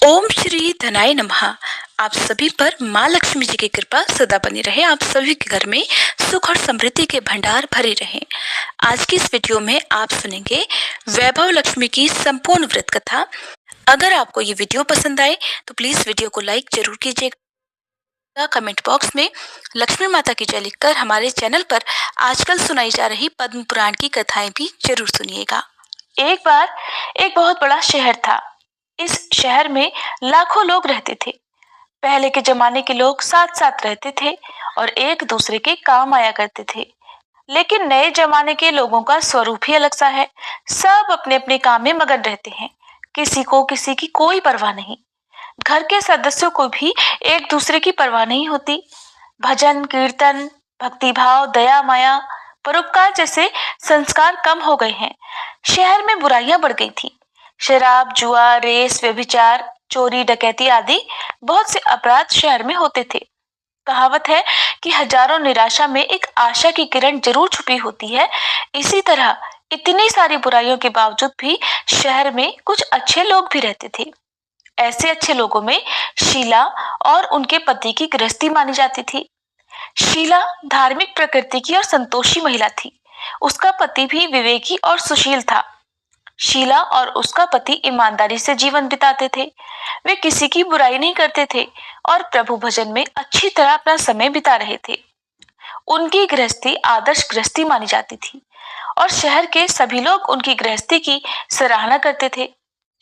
ओम श्री धनाय नमः। आप सभी पर माँ लक्ष्मी जी की कृपा सदा बनी रहे। आप सभी के घर में सुख और समृद्धि के भंडार भरे रहें। आज की इस वीडियो में आप सुनेंगे वैभव लक्ष्मी की संपूर्ण व्रत कथा। अगर आपको ये वीडियो पसंद आए तो प्लीज वीडियो को लाइक जरूर कीजिएगा। कमेंट बॉक्स में लक्ष्मी माता की जय लिखकर हमारे चैनल पर आजकल सुनाई जा रही पद्म पुराण की कथाएं भी जरूर सुनिएगा। एक बार एक बहुत बड़ा शहर था। इस शहर में लाखों लोग रहते थे। पहले के जमाने के लोग साथ साथ रहते थे और एक दूसरे के काम आया करते थे। लेकिन नए जमाने के लोगों का स्वरूप ही अलग सा है। सब अपने अपने काम में मगन रहते हैं। किसी को किसी की कोई परवाह नहीं। घर के सदस्यों को भी एक दूसरे की परवाह नहीं होती। भजन कीर्तन, भक्ति भाव, दया माया, परोपकार जैसे संस्कार कम हो गए हैं। शहर में बुराइयां बढ़ गई थी। शराब, जुआ, रेस, व्यभिचार, चोरी, डकैती आदि बहुत से अपराध शहर में होते थे। कहावत है कि हजारों निराशा में एक आशा की किरण जरूर छुपी होती है। इसी तरह इतनी सारी बुराइयों के बावजूद भी शहर में कुछ अच्छे लोग भी रहते थे। ऐसे अच्छे लोगों में शीला और उनके पति की गृहस्थी मानी जाती थी। शीला धार्मिक प्रकृति की और संतोषी महिला थी। उसका पति भी विवेकी और सुशील था। शीला और उसका पति ईमानदारी से जीवन बिताते थे। वे किसी की बुराई नहीं करते थे और प्रभु भजन में अच्छी तरह अपना समय बिता रहे थे। उनकी गृहस्थी आदर्श गृहस्थी मानी जाती थी और शहर के सभी लोग उनकी गृहस्थी की सराहना करते थे।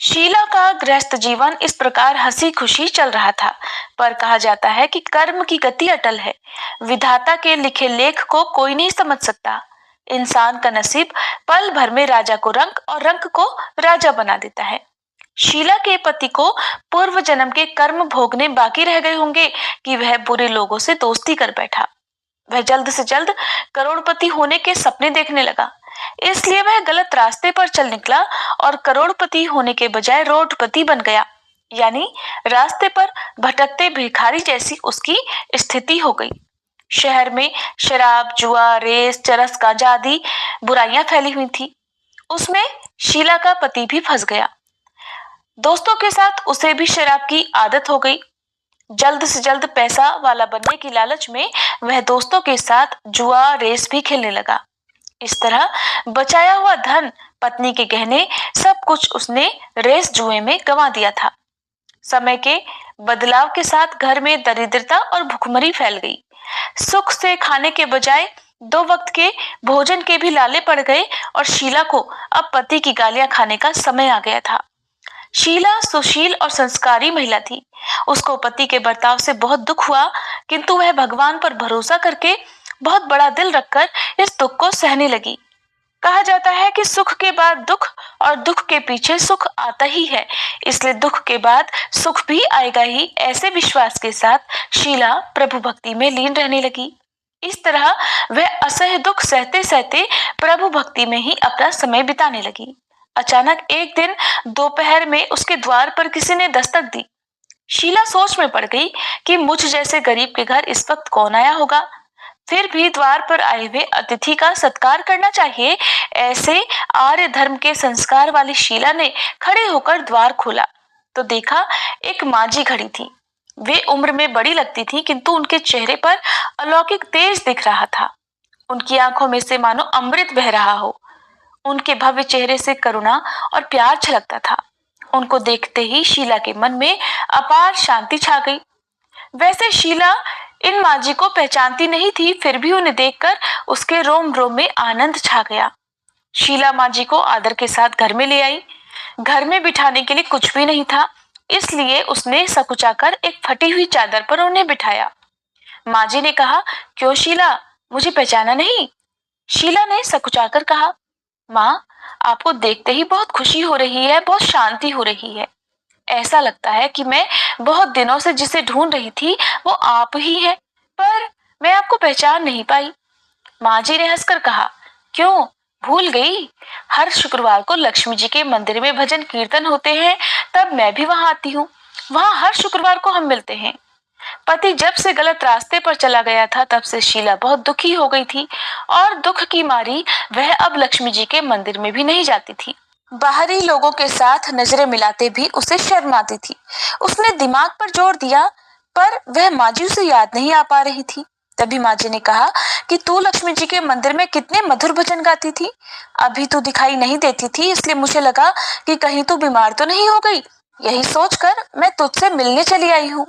शीला का गृहस्थ जीवन इस प्रकार हंसी खुशी चल रहा था, पर कहा जाता है कि कर्म की गति अटल है। विधाता के लिखे लेख को कोई नहीं समझ सकता। इंसान का नसीब पल भर में राजा को रंक और रंक को राजा बना देता है। शीला के पति को पूर्व जन्म के कर्म भोगने बाकी रह गए होंगे कि वह बुरे लोगों से दोस्ती कर बैठा। वह जल्द से जल्द करोड़पति होने के सपने देखने लगा। इसलिए वह गलत रास्ते पर चल निकला और करोड़पति होने के बजाय रोडपति बन गया। यानी रास्ते पर भटकते भिखारी जैसी उसकी स्थिति हो गई। शहर में शराब, जुआ, रेस, चरस, गांजा आदि बुराइयां फैली हुई थी। उसमें शीला का पति भी फंस गया। दोस्तों के साथ उसे भी शराब की आदत हो गई। जल्द से जल्द पैसा वाला बनने की लालच में वह दोस्तों के साथ जुआ, रेस भी खेलने लगा। इस तरह बचाया हुआ धन, पत्नी के गहने, सब कुछ उसने रेस जुए में गंवा दिया था। समय के बदलाव के साथ घर में दरिद्रता और भुखमरी फैल गई। सुख से खाने के बजाय 2 वक्त के भोजन के भी लाले पड़ गए और शीला को अब पति की गालियां खाने का समय आ गया था। शीला सुशील और संस्कारी महिला थी। उसको पति के बर्ताव से बहुत दुख हुआ, किंतु वह भगवान पर भरोसा करके बहुत बड़ा दिल रखकर इस दुख को सहने लगी। कहा जाता है कि सुख के बाद दुख और दुख के पीछे सुख आता ही है, इसलिए दुख के बाद सुख भी आएगा ही। ऐसे विश्वास के साथ शीला प्रभु भक्ति में लीन रहने लगी। इस तरह वह असह्य दुख सहते सहते प्रभु भक्ति में ही अपना समय बिताने लगी। अचानक एक दिन दोपहर में उसके द्वार पर किसी ने दस्तक दी। शीला सोच में पड़ गई कि मुझ जैसे गरीब के घर इस वक्त कौन आया होगा। फिर भी द्वार पर आए हुए अतिथि का सत्कार करना चाहिए। ऐसे आर्य धर्म के संस्कार वाली शीला ने खड़े होकर द्वार खोला तो देखा एक मांझी खड़ी थी। वे उम्र में बड़ी लगती थी, किंतु उनके चेहरे पर अलौकिक तेज दिख रहा था। उनकी आंखों में से मानो अमृत बह रहा हो। उनके भव्य चेहरे से करुणा और प्यार छलकता था। उनको देखते ही शीला के मन में अपार शांति छा गई। वैसे शीला इन मांझी को पहचानती नहीं थी, फिर भी उन्हें देखकर उसके रोम रोम में आनंद छा गया। शीला मांझी को आदर के साथ घर में ले आई। घर में बिठाने के लिए कुछ भी नहीं था, इसलिए उसने सकुचाकर एक फटी हुई चादर पर उन्हें बिठाया। मांझी ने कहा, क्यों शीला, मुझे पहचाना नहीं? शीला ने सकुचाकर कहा, माँ, आपको देखते ही बहुत खुशी हो रही है, बहुत शांति हो रही है। ऐसा लगता है कि मैं बहुत दिनों से जिसे ढूंढ रही थी वो आप ही है, पर मैं आपको पहचान नहीं पाई। मांझी ने हंसकर कहा, क्यों, भूल गई? हर शुक्रवार को लक्ष्मी जी के मंदिर में भजन कीर्तन होते हैं, तब मैं भी वहां आती हूँ। वहां हर शुक्रवार को हम मिलते हैं। पति जब से गलत रास्ते पर चला गया था, तब से शीला बहुत दुखी हो गई थी और दुख की मारी वह अब लक्ष्मी जी के मंदिर में भी नहीं जाती थी। बाहरी लोगों के साथ नजरें मिलाते भी उसे शर्म आती थी। उसने दिमाग पर जोर दिया, पर वह माँ जी उसे याद नहीं आ पा रही थी। तभी माँ जी ने कहा कि तू लक्ष्मी जी के मंदिर में कितने मधुर भजन गाती थी। अभी तू दिखाई नहीं देती थी, इसलिए मुझे लगा कि कहीं तू बीमार तो नहीं हो गई। यही सोचकर मैं तुझसे मिलने चली आई हूँ।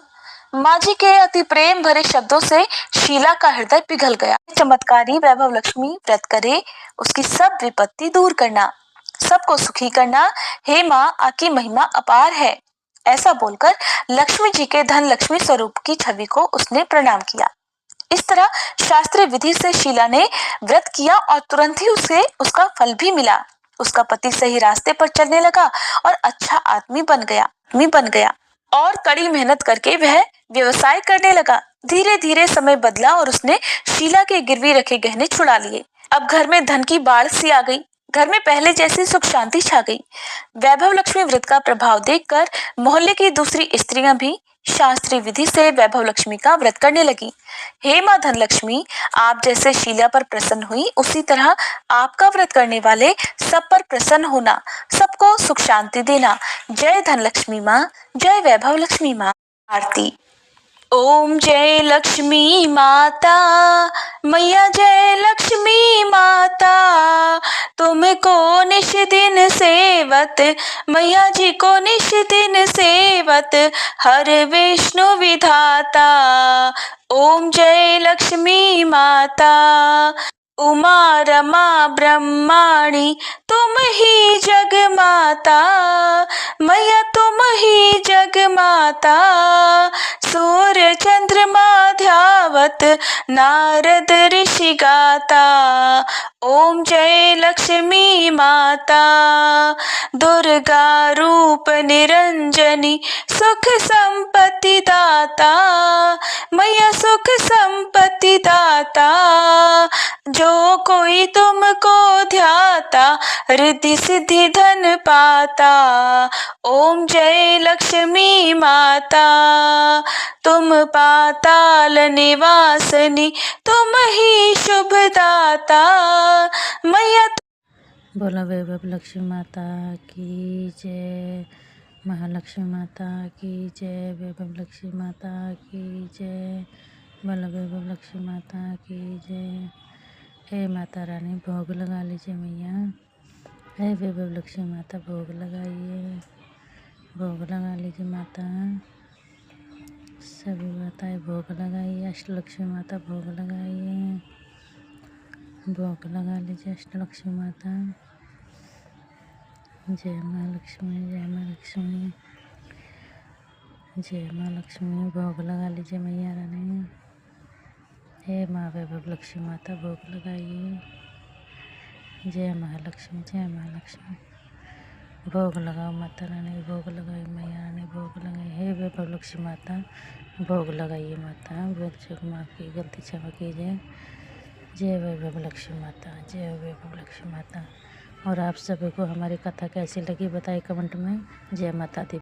माँ जी के अति प्रेम भरे शब्दों से शीला का हृदय पिघल गया। चमत्कारी वैभव लक्ष्मी व्रत करे, उसकी सब विपत्ति दूर करना, सबको सुखी करना। हे माँ, आपकी महिमा अपार है। ऐसा बोलकर लक्ष्मी जी के धन लक्ष्मी स्वरूप की छवि को उसने प्रणाम किया। इस तरह शास्त्रीय विधि से शीला ने व्रत किया और तुरंत ही उसे उसका फल भी मिला। उसका पति सही रास्ते पर चलने लगा और अच्छा आदमी बन गया और कड़ी मेहनत करके वह व्यवसाय करने लगा। धीरे धीरे समय बदला और उसने शीला के गिरवी रखे गहने छुड़ा लिए। अब घर में धन की बाढ़ सी आ गई। घर में पहले जैसी सुख शांति छा गई। वैभव लक्ष्मी व्रत का प्रभाव देखकर मोहल्ले की दूसरी स्त्रियां भी शास्त्रीय विधि से वैभव लक्ष्मी का व्रत करने लगी। हे माँ धनलक्ष्मी, आप जैसे शीला पर प्रसन्न हुई, उसी तरह आपका व्रत करने वाले सब पर प्रसन्न होना, सबको सुख शांति देना। जय धनलक्ष्मी माँ, जय वैभव लक्ष्मी माँ। आरती। ओम जय लक्ष्मी माता, मैया जय लक्ष्मी माता, तुमको निश दिन सेवत, मैया जी को निश दिन सेवत, हर विष्णु विधाता। ओम जय लक्ष्मी माता, उमा रमा ब्रह्माणी, तुम ही जग माता, मैया तुम ही जग माता। सूर्य चंद्रमा ध्यावत, नारद ऋषि गाता। ओम जय लक्ष्मी माता, दुर्गा रूप निरंजनी, सुख संपत्ति दाता, मैया सुख संपत्ति दाता। जो कोई तुमको ध्याता, रिद्धि सिद्धि धन पाता। ओम जय लक्ष्मी माता, तुम पाताल निवासनी, तुम ही शुभ दाता, मैया। बोला वैभव लक्ष्मी माता की जय, महालक्ष्मी माता की जय, वैभव लक्ष्मी माता की जय, बोला वैभव लक्ष्मी माता की जय। हे माता रानी, भोग लगा लीजिए मैया। हे वैभव लक्ष्मी माता, भोग लगाइए, भोग लगा लीजिए माता। सभी माताएं भोग लगाइए। अष्टलक्ष्मी माता भोग लगाइए, भोग लगा लीजिए अष्टलक्ष्मी माता। जय माँ लक्ष्मी, जय माँ लक्ष्मी, जय माँ लक्ष्मी। भोग लगा लीजिए मैया रानी। हे माँ वैभव लक्ष्मी माता, भोग लगाइए। जय महालक्ष्मी, जय महालक्ष्मी। भोग लगाओ माता रानी, भोग लगाइए मैया रानी, भोग लगाइए। हे वैभव लक्ष्मी माता, भोग लगाइए माता। भोग चूक माफ़ की, गलती क्षमा कीजिए। जय वैभव लक्ष्मी माता, जय वैभव लक्ष्मी माता। और आप सभी को हमारी कथा कैसी लगी बताइए कमेंट में। जय माता दी।